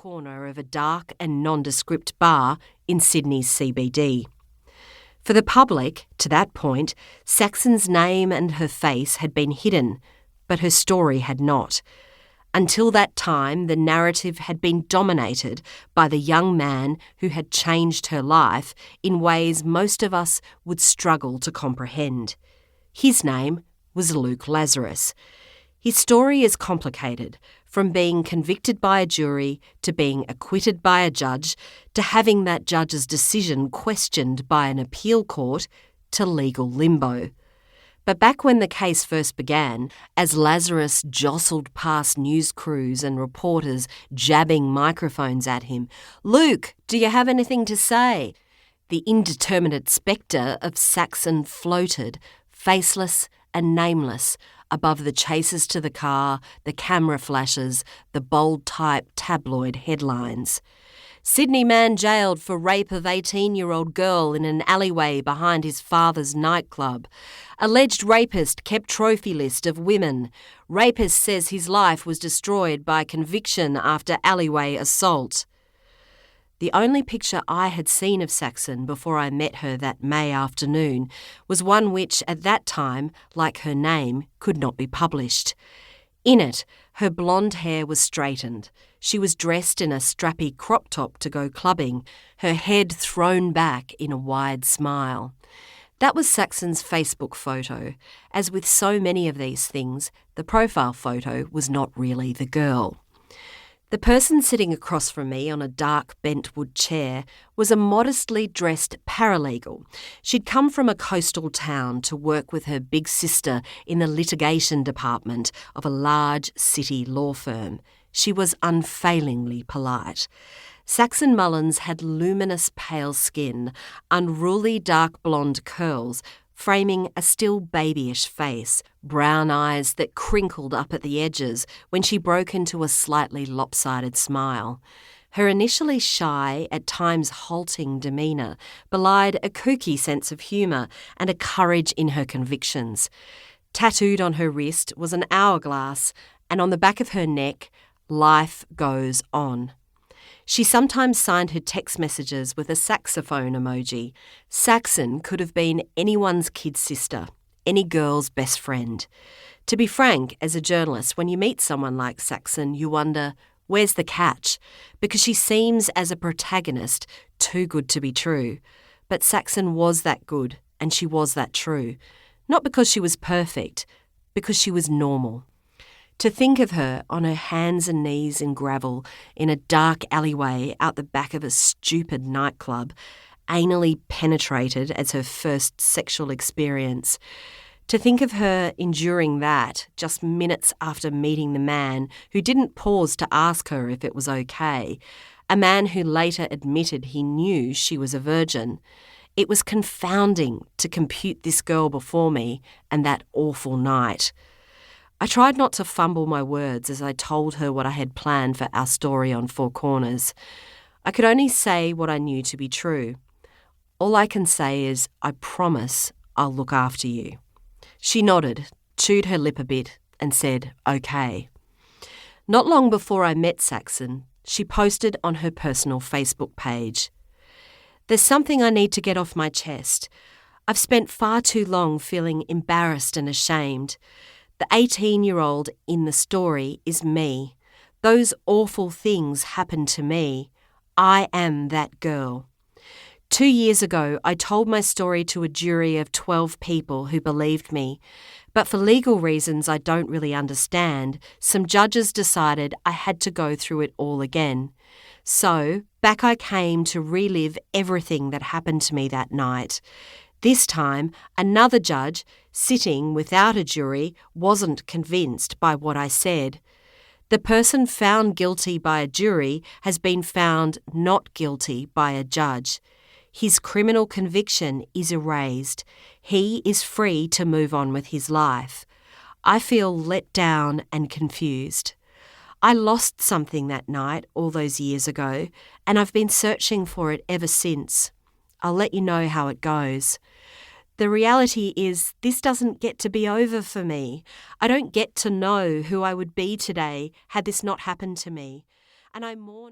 corner of a dark and nondescript bar in Sydney's CBD. For the public, to that point, Saxon's name and her face had been hidden, but her story had not. Until that time, the narrative had been dominated by the young man who had changed her life in ways most of us would struggle to comprehend. His name was Luke Lazarus. His story is complicated, from being convicted by a jury to being acquitted by a judge to having that judge's decision questioned by an appeal court to legal limbo. But back when the case first began, as Lazarus jostled past news crews and reporters jabbing microphones at him, "Luke, do you have anything to say?" the indeterminate spectre of Saxon floated, faceless and nameless, above the chases to the car, the camera flashes, the bold-type tabloid headlines. "Sydney man jailed for rape of 18-year-old girl in an alleyway behind his father's nightclub. Alleged rapist kept trophy list of women. Rapist says his life was destroyed by conviction after alleyway assault." The only picture I had seen of Saxon before I met her that May afternoon was one which, at that time, like her name, could not be published. In it, her blonde hair was straightened. She was dressed in a strappy crop top to go clubbing, her head thrown back in a wide smile. That was Saxon's Facebook photo. As with so many of these things, the profile photo was not really the girl. The person sitting across from me on a dark bentwood chair was a modestly dressed paralegal. She'd come from a coastal town to work with her big sister in the litigation department of a large city law firm. She was unfailingly polite. Saxon Mullins had luminous pale skin, unruly dark blonde curls, framing a still babyish face, brown eyes that crinkled up at the edges when she broke into a slightly lopsided smile. Her initially shy, at times halting demeanour belied a kooky sense of humour and a courage in her convictions. Tattooed on her wrist was an hourglass, and on the back of her neck, "Life goes on." She sometimes signed her text messages with a saxophone emoji. Saxon could have been anyone's kid sister, any girl's best friend. To be frank, as a journalist, when you meet someone like Saxon, you wonder, where's the catch? Because she seems, as a protagonist, too good to be true. But Saxon was that good, and she was that true. Not because she was perfect, because she was normal. To think of her on her hands and knees in gravel in a dark alleyway out the back of a stupid nightclub, anally penetrated as her first sexual experience. To think of her enduring that just minutes after meeting the man who didn't pause to ask her if it was okay, a man who later admitted he knew she was a virgin. It was confounding to compute this girl before me and that awful night. I tried not to fumble my words as I told her what I had planned for our story on Four Corners. I could only say what I knew to be true. All I can say is, I promise I'll look after you. She nodded, chewed her lip a bit, and said, "Okay." Not long before I met Saxon, she posted on her personal Facebook page, "There's something I need to get off my chest. I've spent far too long feeling embarrassed and ashamed. The 18-year-old in the story is me. Those awful things happened to me. I am that girl. 2 years ago, I told my story to a jury of 12 people who believed me. But for legal reasons I don't really understand, some judges decided I had to go through it all again. So, back I came to relive everything that happened to me that night. This time, another judge, sitting without a jury, wasn't convinced by what I said. The person found guilty by a jury has been found not guilty by a judge. His criminal conviction is erased. He is free to move on with his life. I feel let down and confused. I lost something that night all those years ago, and I've been searching for it ever since. I'll let you know how it goes. The reality is this doesn't get to be over for me. I don't get to know who I would be today had this not happened to me. And I mourn...